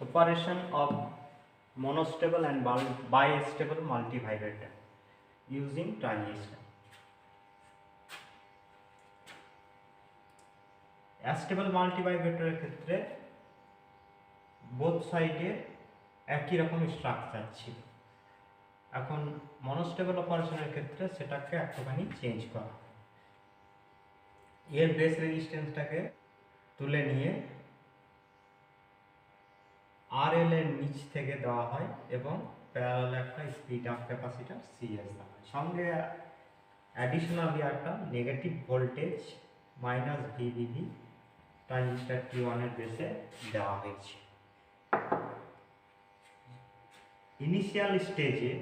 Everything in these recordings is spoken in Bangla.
Operation of monostable and bistable multivibrator using transistor. অ্যাস্টেবল মাল্টিভাইব্রেটরের ক্ষেত্রে বোথ সাইডে একই রকম স্ট্রাকচার ছিল। এখন মনোস্টেবল অপারেশনের ক্ষেত্রে সেটাকে একটুখানি চেঞ্জ করা হয়। এর বেস রেজিস্ট্যান্সটাকে তুলে নিয়ে RL এর নিচ থেকে দেওয়া হয় এবং প্যারালাল একটা স্পিড আপ ক্যাপাসিটার CS দেওয়া হয়। সঙ্গে অ্যাডিশনালি একটা negative voltage -VVV transistor T1 এর বেসে দেওয়া হয়েছে। ইনিশিয়াল স্টেজে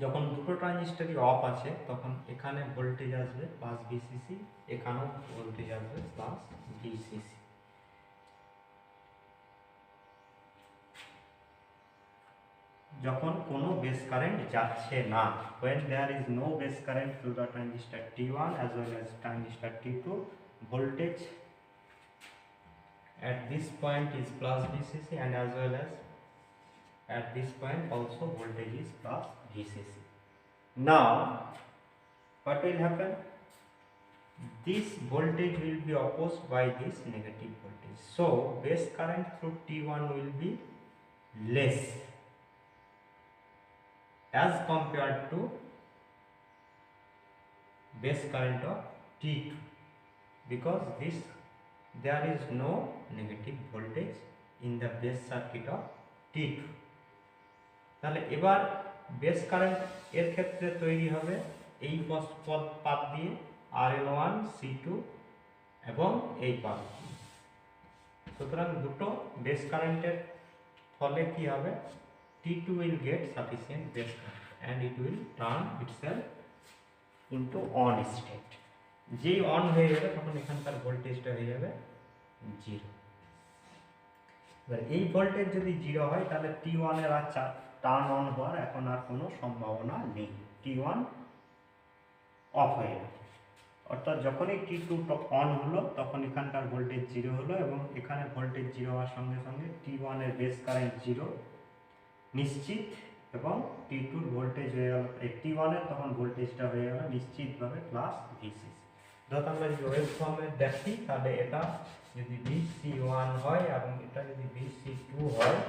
যখন দুটো ট্রানজিস্টরই অফ আছে তখন এখানে ভোল্টেজ আসবে +VCC, এখানেও ভোল্টেজ আসবে +VCC। যখন কোনো বেস কারেন্ট যাচ্ছে না, when there is no base current through the transistor T1 as well as transistor T2, voltage at this point is +VCC and as well as at this point also voltage is +VCC. Now what will happen? This voltage will be opposed by this negative voltage, so base current through T1 will be less as compared to base current of T2 because there is no negative voltage in the base circuit of T2. তাহলে এবার বেস কারেন্ট এর ক্ষেত্রে তৈরি হবে এই পাথ দিয়ে RL1 C2 এবং এই পাথ। সুতরাং দুটো বেস কারেন্টের ফলে কি হবে, T2 will get sufficient base current and it will turn itself into on state. যেই অন হয়ে যাবে তখন এখানকার ভোল্টেজটা হয়ে যাবে 0। এবার এই ভোল্টেজ যদি 0 হয় তাহলে T1 এর আর টার্ন অন হওয়ার এখন আর কোনো সম্ভাবনা নেই, T1 অফ হয়ে যাবে। অর্থাৎ যখনই T2 অন হলো তখন এখানকার ভোল্টেজ 0 হলো এবং এখানে ভোল্টেজ 0 হওয়ার সঙ্গে সঙ্গে T1 এর বেস কারেন্ট 0 নিশ্চিত এবং T2 ভোল্টেজ হয়ে গেল, T1 এর তখন ভোল্টেজটা হয়ে গেল নিশ্চিতভাবে +VCC। ধরো আমরা যদি ওয়েভ ফর্মে দেখি তাহলে এটা যদি VC1 হয় এবং এটা যদি VC2 হয়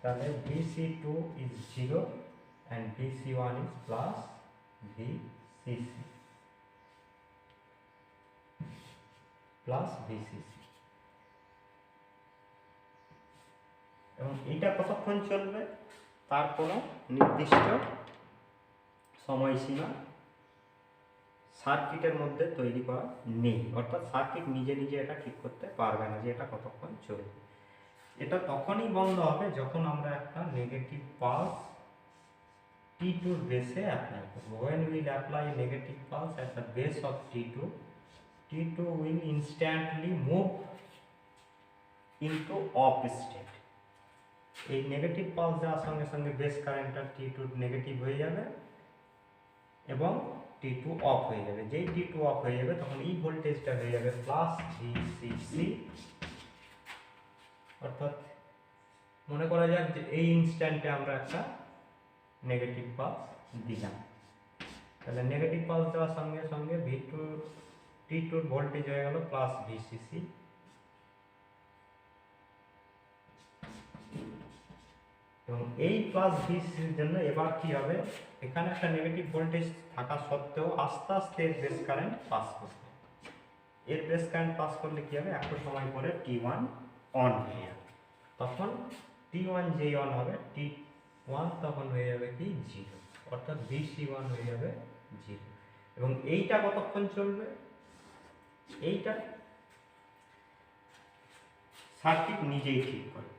তাহলে VC2 is 0 and VC1 is +VCC এবং এইটা কতক্ষণ চলবে তার কোনো নির্দিষ্ট সময়সীমা সার্কিটের মধ্যে তৈরি করা নেই। অর্থাৎ সার্কিট নিজে নিজে এটা ঠিক করতে পারবে না যে এটা কতক্ষণ চলবে। এটা তখনই বন্ধ হবে যখন আমরা একটা নেগেটিভ পালস T2 এর বেসে অ্যাপ্লাই করব। when we will apply a negative pulse at the base of T2 will instantly move into off state. এই নেগেটিভ পালস দেওয়ার সঙ্গে সঙ্গে বেস কারেন্টটা T2 নেগেটিভ হয়ে যাবে এবং T2 অফ হয়ে যাবে। যেই T2 অফ হয়ে যাবে তখন এই ভোল্টেজটা হয়ে যাবে +VCC। অর্থাৎ মনে করা যাক যে এই ইনস্ট্যান্টে আমরা একটা নেগেটিভ পালস দিলাম, তাহলে নেগেটিভ পালস দেওয়ার সঙ্গে সঙ্গে T2 ভোল্টেজ হয়ে গেল +VCC এবং এই +VCCর জন্য এবার কি হবে, এখানে একটা নেগেটিভ ভোল্টেজ থাকা সত্ত্বেও আস্তে আস্তে এর বেস কারেন্ট পাস করবে। এর বেস কারেন্ট পাস করলে কি হবে, একটু সময় পরে T1 অন হয়ে যাবে। তখন T1 যেই অন হবে T1 তখন হয়ে যাবে কি 0, অর্থাৎ VC1 হয়ে যাবে 0 এবং এইটা কতক্ষণ চলবে, এইটা সার্কিট নিজেই ঠিক করবে।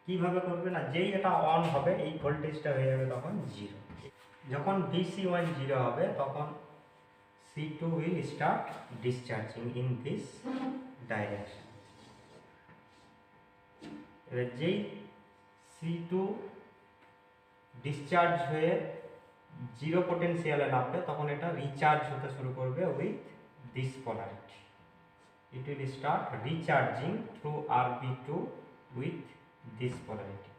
কিভাবে করবে না, যেই এটা অন হবে এই ভোল্টেজটা হয়ে যাবে তখন 0। যখন VC1 0 হবে তখন C2 will start discharging in this direction। এবার যেই C2 ডিসচার্জ হয়ে 0 পোটেনশিয়ালে নামবে তখন এটা রিচার্জ হতে শুরু করবে with this polarity. it will start recharging through RB2 with this polarity,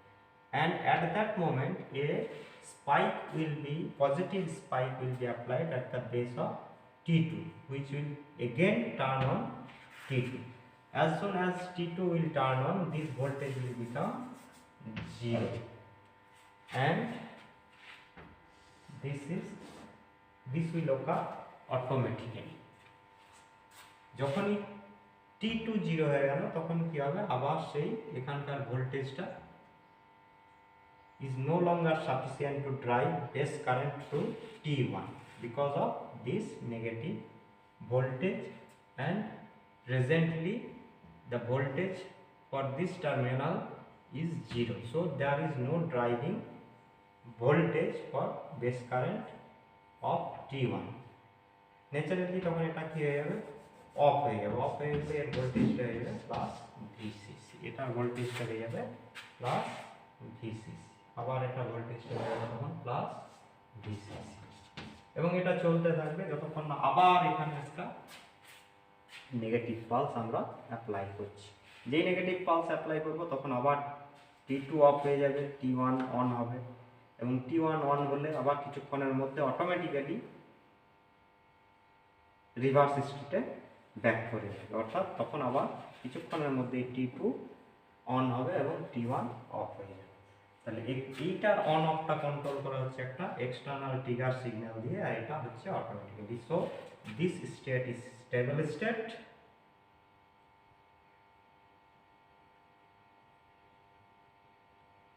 and at that moment a spike will be, positive spike will be applied at the base of T2, which will again turn on T2. As soon as T2 will turn on, this voltage will become 0, and this will occur automatically. যখনই T2 0 হয়ে গেল তখন কি হবে, আবার সেই এখানকার ভোল্টেজটা is no longer sufficient to drive base current through T1 because of this negative voltage, and presently the voltage for this terminal is 0, so there is no driving voltage for base current of T1. Naturally তখন এটা কি হয়ে যাবে, অফ হয়ে যাবে। অফ হয়ে গেলে এর ভোল্টেজটা হয়ে যাবে প্লাস ভিসিসি, এটার ভোল্টেজটা হয়ে যাবে প্লাস ভিসিসি, আবার এটা ভোল্টেজটা হয়ে যাবে তখন প্লাস ভিসিসি, এবং এটা চলতে থাকবে যতক্ষণ না আবার এখানে একটা নেগেটিভ পালস আমরা অ্যাপ্লাই করছি। যেই নেগেটিভ পালস অ্যাপ্লাই করব তখন আবার T2 অফ হয়ে যাবে, T1 অন হবে, এবং T1 অন হলে আবার কিছুক্ষণের মধ্যে অটোমেটিক্যালি রিভার্স স্টেটে ব্যাক করে যাবে, অর্থাৎ তখন আবার কিছুক্ষণের মধ্যে T2 অন হবে এবং T1 অফ হয়ে যাবে। তাহলে এইটার অন অফটা কন্ট্রোল করা হচ্ছে একটা এক্সটার্নাল ট্রিগার সিগন্যাল দিয়ে, আর এটা হচ্ছে automatically. So this state is stable state,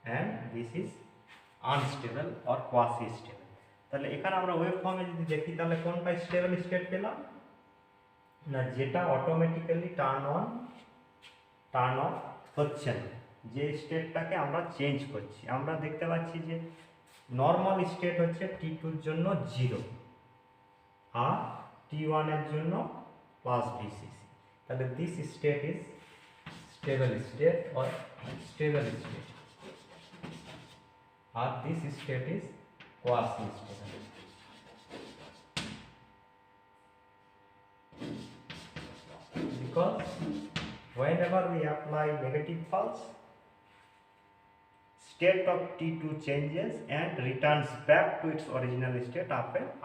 and this is unstable or quasi stable. তাহলে এখানে আমরা ওয়েভ ফর্মে যদি দেখি তাহলে কোনটা স্টেবল স্টেট পেলাম না, যেটা automatically turn on turn off হচ্ছে না, যে স্টেটটাকে আমরা চেঞ্জ করছি। আমরা দেখতে পাচ্ছি যে নর্মাল স্টেট হচ্ছে T2 এর জন্য 0 আর T1 এর জন্য প্লাস ভিসিসি। তাহলে this state is stable state or stable state, or this state is quasi stable. Because whenever we apply negative pulse, state of T2 changes and returns back to its original state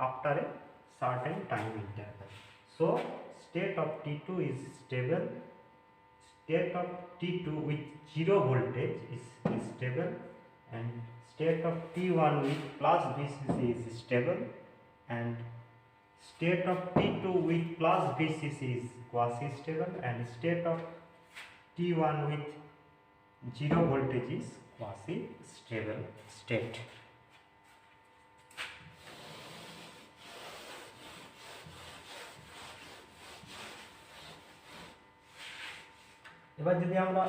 after a certain time interval. So state of T2 is stable, state of T2 with 0 voltage is stable, and state of T1 with plus VCC is stable, and state of T2 with plus VCC is quasi stable, and state of T1 with 0 voltage is quasi stable state. এবার যদি আমরা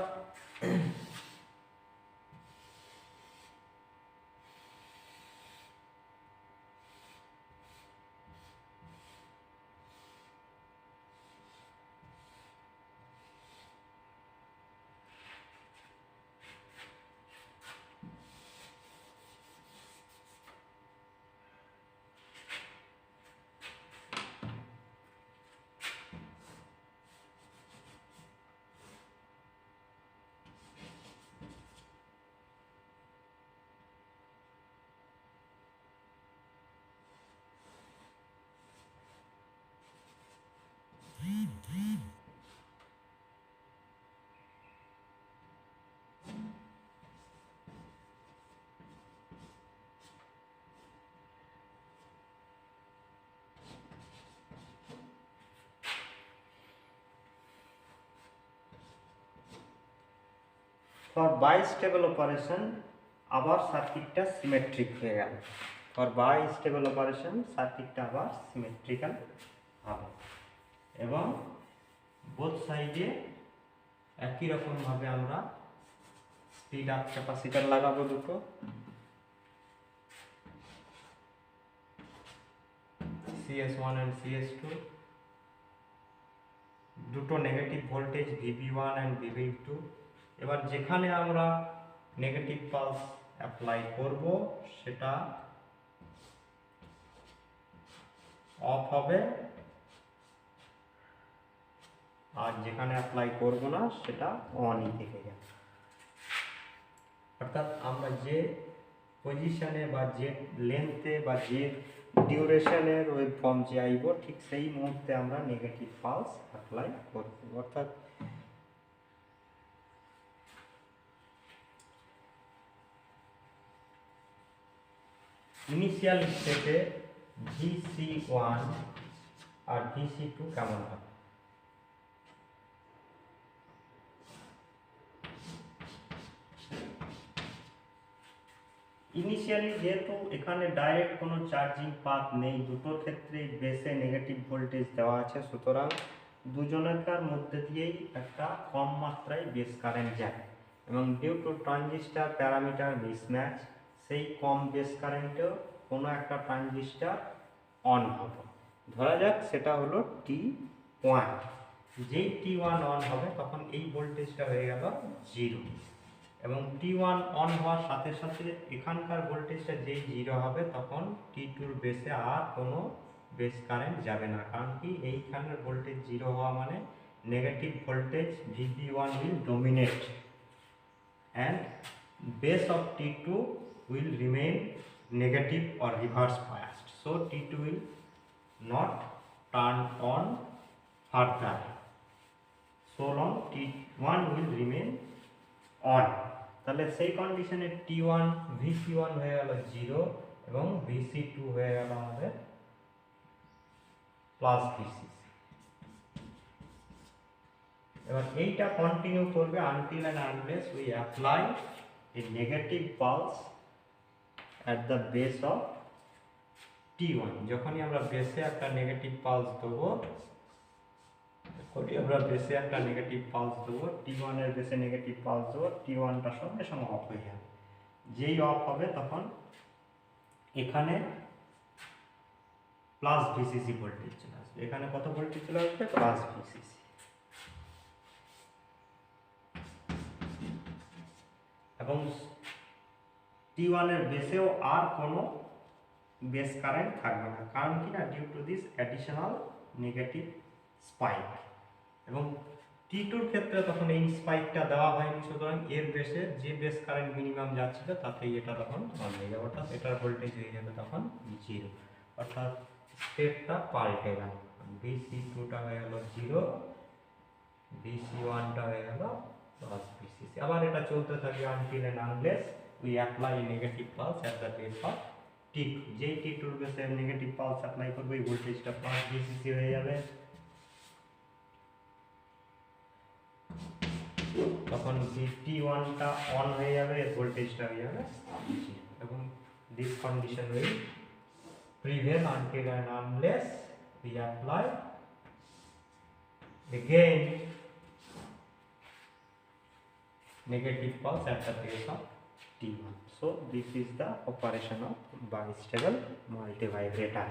for bistable operation আবার সার্কিটটা সিমেট্রিক হয়ে গেল। for bistable operation সার্কিটটা আবার সিমেট্রিক্যাল হবে, এবং বোথ সাইডে একই রকম ভাবে আমরা স্পিড আপ ক্যাপাসিটর লাগাবো দুটো, CS1 and CS2, দুটো negative voltage VB1 and VB2। এবার যেখানে আমরা নেগেটিভ পালস অ্যাপ্লাই করব সেটা অফ হবে, আর যেখানে অ্যাপ্লাই করব না সেটা অনই থেকে যাবে। অর্থাৎ আমরা যে পজিশনে বা যে লেন্থে বা যে ডিউরেশনের ওয়েভ ফর্ম চাইব ঠিক সেই মুহূর্তে আমরা নেগেটিভ পালস অ্যাপ্লাই করব। অর্থাৎ ইনিশিয়াল স্টেটে VC1 আর VC2 কেমন হবে? ইনিশিয়ালি যেহেতু এখানে ডাইরেক্ট কোনো চার্জিং পাথ নেই, দুটোর ক্ষেত্রেই বেসে নেগেটিভ ভোল্টেজ দেওয়া আছে, সুতরাং দুজনেরকার মধ্যে দিয়েই একটা কম মাত্রায় বেস কারেন্ট যায় এবং due to transistor parameter mismatch সেই কম বেস কারেন্টেও কোনো একটা ট্রানজিস্টার অন হবে। ধরা যাক সেটা হলো T1। যেই T1 অন হবে তখন এই ভোল্টেজটা হয়ে গেল 0 এবং T1 অন হওয়ার সাথে সাথে এখানকার ভোল্টেজটা যেই 0 হবে তখন T2 বেসে আর কোনো বেস কারেন্ট যাবে না, কারণ কি এইখানের ভোল্টেজ 0 হওয়া মানে negative voltage VB1 will dominate and base of T2 will remain negative or reverse biased, so T2 will not turn on further so long T1 will remain on। তাহলে সেই কন্ডিশনে T1 VC1 হয়ে গেল 0 এবং VC2 হয়ে গেল আমাদের প্লাস VCC। এবার এইটা কন্টিনিউ করবে until and unless we apply a negative pulse at the base of T1। যখনই আমরা বেসে একটা নেগেটিভ পালস দেবো, T1 এর বেসে নেগেটিভ পালস দেবো, T1টা সঙ্গে সঙ্গে অফ হয়ে যাবে। যেই অফ হবে তখন এখানে প্লাস VCC ভোল্টেজ চলে আসবে। এখানে কত ভোল্টেজ চলে আসবে? Plus VCC। এবং T1 এর বেসেও আর কোনো বেস কারেন্ট থাকবে না, কারণ কি না due to this additional negative spike. এবং T2 এর ক্ষেত্রে তখন এই স্পাইকটা দেওয়া হয়নি, সুতরাং এর বেসে যে বেস কারেন্ট মিনিমাম যাচ্ছিল তাতেই এটা তখন অন হয়ে যাবে, অর্থাৎ এটার ভোল্টেজ হয়ে যাবে তখন 0। অর্থাৎ স্টেটটা পাল্টে গেল, VC2টা হয়ে গেল 0, VC1টা হয়ে গেল প্লাস VCC। আবার এটা চলতে থাকে until and unless we apply negative pulse at the base of T2। যেই T2 এর বেসে নেগেটিভ পালস অ্যাপ্লাই করবে এই ভোল্টেজটা প্লাস VCC হয়ে যাবে, তখন T1টা অন হয়ে যাবে, এর ভোল্টেজটা হয়ে যাবে 0 এবং this condition will prevail until and unless we apply again negative pulse at the base of T1। So this is the operation of bistable multivibrator।